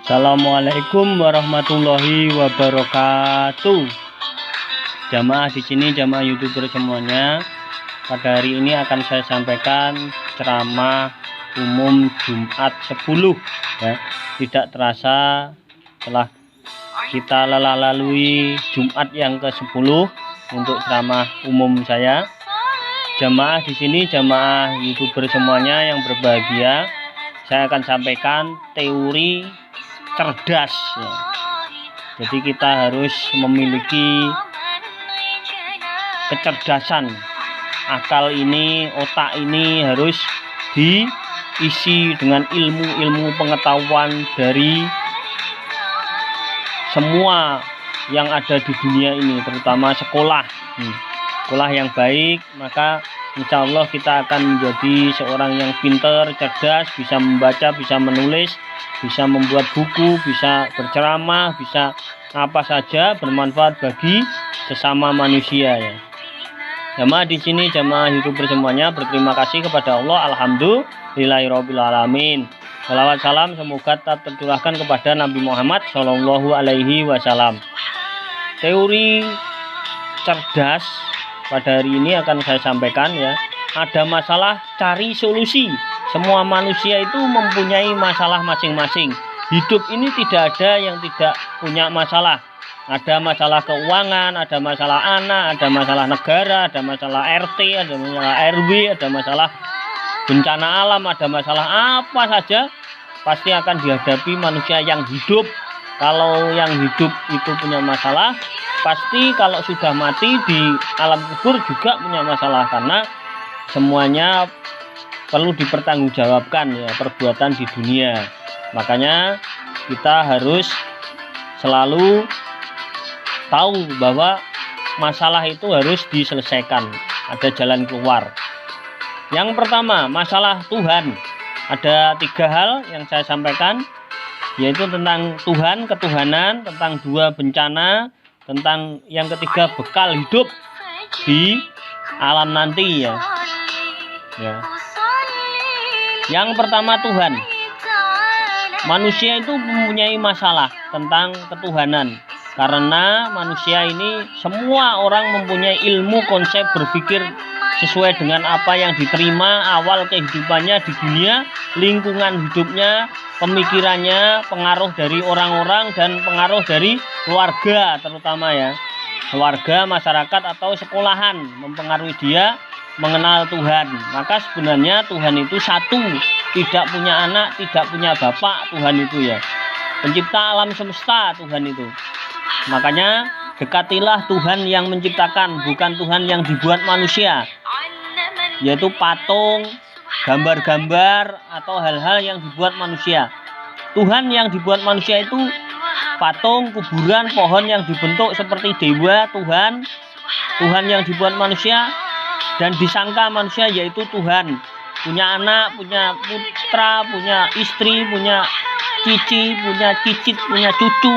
Assalamualaikum warahmatullahi wabarakatuh. Jamaah di sini, jamaah YouTuber semuanya. Pada hari ini akan saya sampaikan ceramah umum Jumat 10 ya. Tidak terasa telah kita lalui Jumat yang ke-10 untuk ceramah umum saya. Jamaah di sini, jamaah YouTuber semuanya yang berbahagia, saya akan sampaikan teori cerdas ya. Jadi kita harus memiliki kecerdasan. Akal ini, otak ini harus diisi dengan ilmu-ilmu pengetahuan dari semua yang ada di dunia ini, terutama sekolah. Sekolah yang baik, maka insya Allah kita akan menjadi seorang yang pintar, cerdas, bisa membaca, bisa menulis, bisa membuat buku, bisa berceramah, bisa apa saja bermanfaat bagi sesama manusia ya. Jamaah di sini, jamaah YouTuber semuanya, berterima kasih kepada Allah, alhamdulillahirabbil alamin. Salawat salam semoga tetap tercurahkan kepada Nabi Muhammad Shallallahu Alaihi Wasallam. Teori cerdas pada hari ini akan saya sampaikan ya. Ada masalah, cari solusi. Semua manusia itu mempunyai masalah masing-masing. Hidup ini tidak ada yang tidak punya masalah. Ada masalah keuangan, ada masalah anak, ada masalah negara, ada masalah RT, ada masalah RW, ada masalah bencana alam, ada masalah apa saja pasti akan dihadapi manusia yang hidup. Kalau yang hidup itu punya masalah, pasti kalau sudah mati di alam kubur juga punya masalah, karena semuanya perlu dipertanggungjawabkan ya, perbuatan di dunia. Makanya kita harus selalu tahu bahwa masalah itu harus diselesaikan, ada jalan keluar. Yang pertama, masalah Tuhan. Ada 3 hal yang saya sampaikan, yaitu tentang Tuhan, ketuhanan, tentang 2 bencana, tentang yang ketiga bekal hidup di alam nanti ya. Yang pertama, Tuhan. Manusia itu mempunyai masalah tentang ketuhanan, karena manusia ini semua orang mempunyai ilmu konsep berpikir sesuai dengan apa yang diterima awal kehidupannya di dunia, lingkungan hidupnya, pemikirannya, pengaruh dari orang-orang dan pengaruh dari keluarga terutama ya. Keluarga, masyarakat atau sekolahan mempengaruhi dia mengenal Tuhan. Maka sebenarnya Tuhan itu satu, tidak punya anak, tidak punya bapak. Tuhan itu ya pencipta alam semesta, Tuhan itu. Makanya dekatilah Tuhan yang menciptakan, bukan Tuhan yang dibuat manusia, yaitu patung, gambar-gambar atau hal-hal yang dibuat manusia. Tuhan yang dibuat manusia itu patung, kuburan, pohon yang dibentuk seperti dewa. Tuhan yang dibuat manusia dan disangka manusia yaitu Tuhan. Punya anak, punya putra, punya istri, punya cici, punya cicit, punya cucu.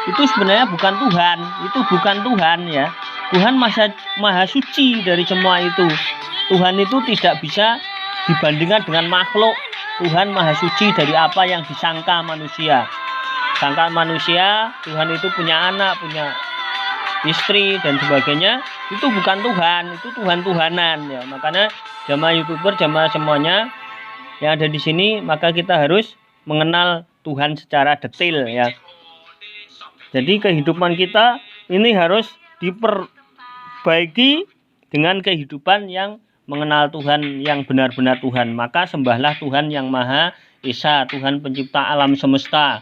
Itu sebenarnya bukan Tuhan, itu bukan Tuhan ya. Tuhan maha suci dari semua itu. Tuhan itu tidak bisa dibandingkan dengan makhluk. Tuhan maha suci dari apa yang disangka manusia. Sangka manusia, Tuhan itu punya anak, punya istri dan sebagainya. Itu bukan Tuhan, itu Tuhan-Tuhanan ya. Makanya jamaah YouTuber, jamaah semuanya yang ada di sini, maka kita harus mengenal Tuhan secara detail ya. Jadi kehidupan kita ini harus diperbaiki dengan kehidupan yang mengenal Tuhan, yang benar-benar Tuhan. Maka sembahlah Tuhan yang Maha Esa, Tuhan pencipta alam semesta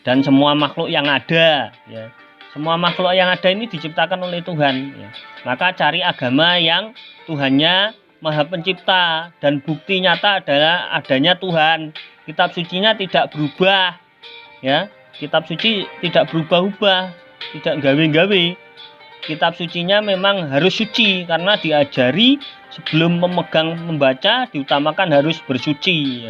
dan semua makhluk yang ada ya. Semua makhluk yang ada ini diciptakan oleh Tuhan ya. Maka cari agama yang Tuhannya Maha Pencipta, dan bukti nyata adalah adanya Tuhan. Kitab sucinya tidak berubah ya. Kitab suci tidak berubah-ubah, tidak gawe-gawe. Kitab sucinya memang harus suci, karena diajari sebelum memegang membaca diutamakan harus bersuci.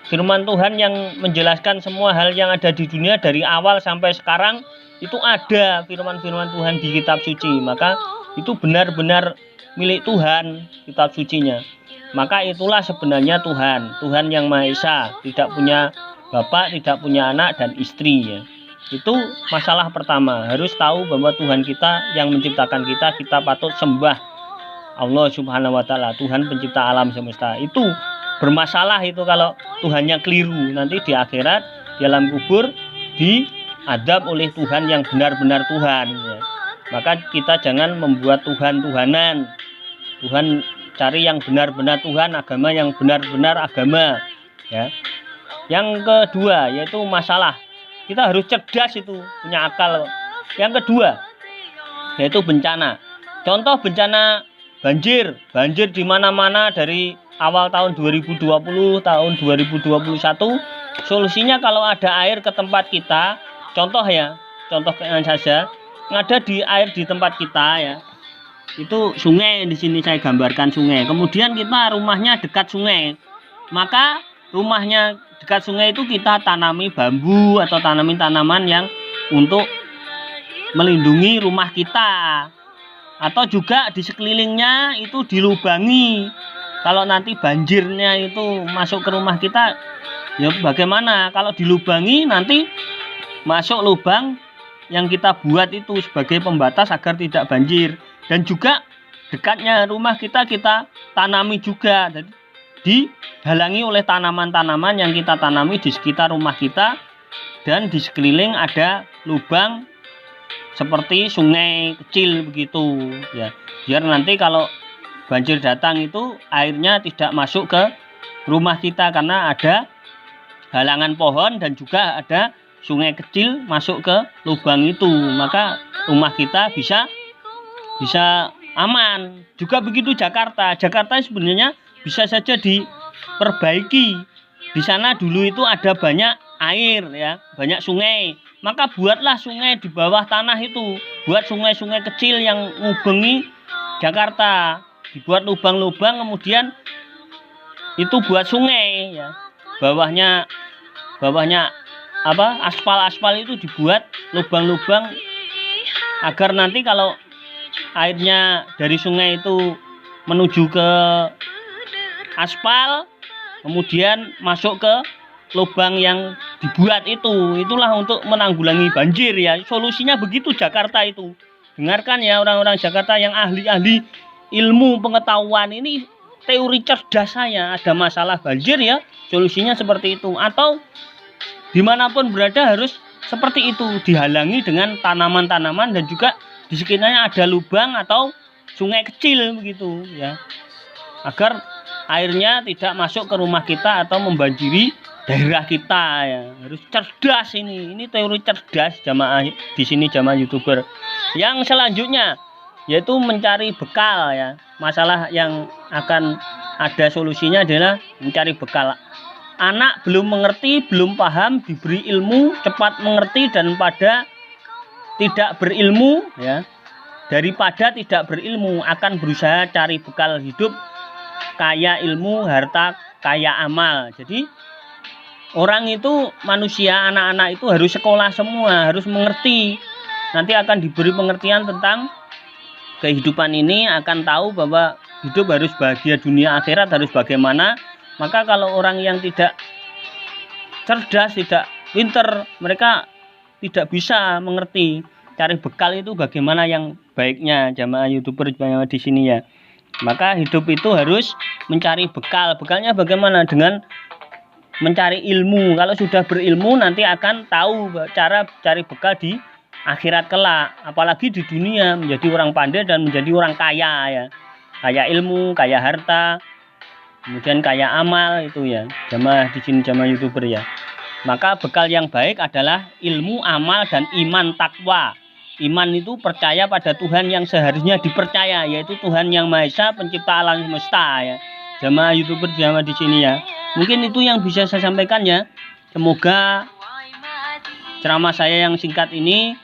Firman Tuhan yang menjelaskan semua hal yang ada di dunia dari awal sampai sekarang, itu ada firman-firman Tuhan di kitab suci. Maka itu benar-benar milik Tuhan kitab sucinya. Maka itulah sebenarnya Tuhan, Tuhan yang Maha Esa, tidak punya bapak tidak punya anak dan istri ya. Itu masalah pertama, harus tahu bahwa Tuhan kita yang menciptakan kita patut sembah Allah Subhanahu wa taala, Tuhan pencipta alam semesta. Itu bermasalah itu kalau Tuhannya keliru, nanti di akhirat di alam kubur diadab oleh Tuhan yang benar-benar Tuhan ya. Maka kita jangan membuat Tuhan-Tuhanan. Tuhan cari yang benar-benar Tuhan, agama yang benar-benar agama ya. Yang kedua yaitu masalah kita harus cerdas, itu punya akal. Yang kedua yaitu bencana. Contoh bencana banjir di mana-mana dari awal tahun 2020, tahun 2021. Solusinya kalau ada air ke tempat kita, contoh saja, ada di air di tempat kita ya. Itu sungai, di sini saya gambarkan sungai. Kemudian kita rumahnya dekat sungai. Maka rumahnya dekat sungai itu kita tanami bambu atau tanami tanaman yang untuk melindungi rumah kita. Atau juga di sekelilingnya itu dilubangi. Kalau nanti banjirnya itu masuk ke rumah kita, ya bagaimana? Kalau dilubangi nanti masuk lubang yang kita buat itu sebagai pembatas agar tidak banjir. Dan juga dekatnya rumah kita tanami juga. Jadi dihalangi oleh tanaman-tanaman yang kita tanami di sekitar rumah kita, dan di sekeliling ada lubang seperti sungai kecil begitu ya. Biar nanti kalau banjir datang itu airnya tidak masuk ke rumah kita karena ada halangan pohon dan juga ada sungai kecil masuk ke lubang itu, maka rumah kita bisa aman. Juga begitu Jakarta sebenarnya bisa saja diperbaiki. Di sana dulu itu ada banyak air ya, banyak sungai. Maka buatlah sungai di bawah tanah itu, buat sungai-sungai kecil yang ngubengi Jakarta, dibuat lubang-lubang, kemudian itu buat sungai ya. Bawahnya aspal itu dibuat lubang-lubang agar nanti kalau airnya dari sungai itu menuju ke aspal, kemudian masuk ke lubang yang dibuat itulah untuk menanggulangi banjir ya. Solusinya begitu Jakarta itu. Dengarkan ya orang-orang Jakarta yang ahli-ahli ilmu pengetahuan ini, teori cerdas saya. Ada masalah banjir ya, solusinya seperti itu. Atau dimanapun berada harus seperti itu, dihalangi dengan tanaman-tanaman dan juga di sekitarnya ada lubang atau sungai kecil begitu ya, agar airnya tidak masuk ke rumah kita atau membanjiri daerah kita ya. Harus cerdas ini teori cerdas jamaah di sini, jamaah YouTuber. Yang selanjutnya yaitu mencari bekal ya. Masalah yang akan ada solusinya adalah mencari bekal. Anak belum mengerti, belum paham, diberi ilmu, cepat mengerti dan pada tidak berilmu ya. Daripada tidak berilmu, akan berusaha cari bekal hidup, kaya ilmu, harta, kaya amal. Jadi orang itu, manusia, anak-anak itu harus sekolah semua, harus mengerti. Nanti akan diberi pengertian tentang kehidupan ini, akan tahu bahwa hidup harus bahagia, dunia akhirat harus bagaimana. Maka kalau orang yang tidak cerdas, tidak pinter, mereka tidak bisa mengerti cari bekal itu bagaimana yang baiknya, jamaah YouTuber jamaah di sini ya. Maka hidup itu harus mencari bekal. Bekalnya bagaimana? Dengan mencari ilmu. Kalau sudah berilmu nanti akan tahu cara cari bekal di akhirat kelak. Apalagi di dunia menjadi orang pandai dan menjadi orang kaya ya. Kaya ilmu, kaya harta, kemudian kaya amal itu ya. Jamaah di sini, jamaah YouTuber ya. Maka bekal yang baik adalah ilmu, amal, dan iman takwa. Iman itu percaya pada Tuhan yang seharusnya dipercaya, yaitu Tuhan yang Maha Esa, pencipta alam semesta ya. Jamaah YouTuber jamaah di sini ya. Mungkin itu yang bisa saya sampaikan ya. Semoga ceramah saya yang singkat ini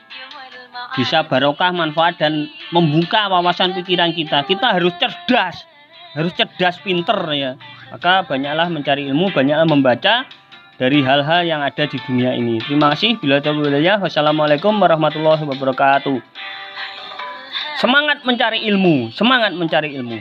bisa barokah, manfaat, dan membuka wawasan pikiran kita. Kita harus cerdas, pinter ya. Maka banyaklah mencari ilmu, banyaklah membaca dari hal-hal yang ada di dunia ini. Terima kasih. Bila taufiq. Wassalamualaikum warahmatullahi wabarakatuh. Semangat mencari ilmu, semangat mencari ilmu.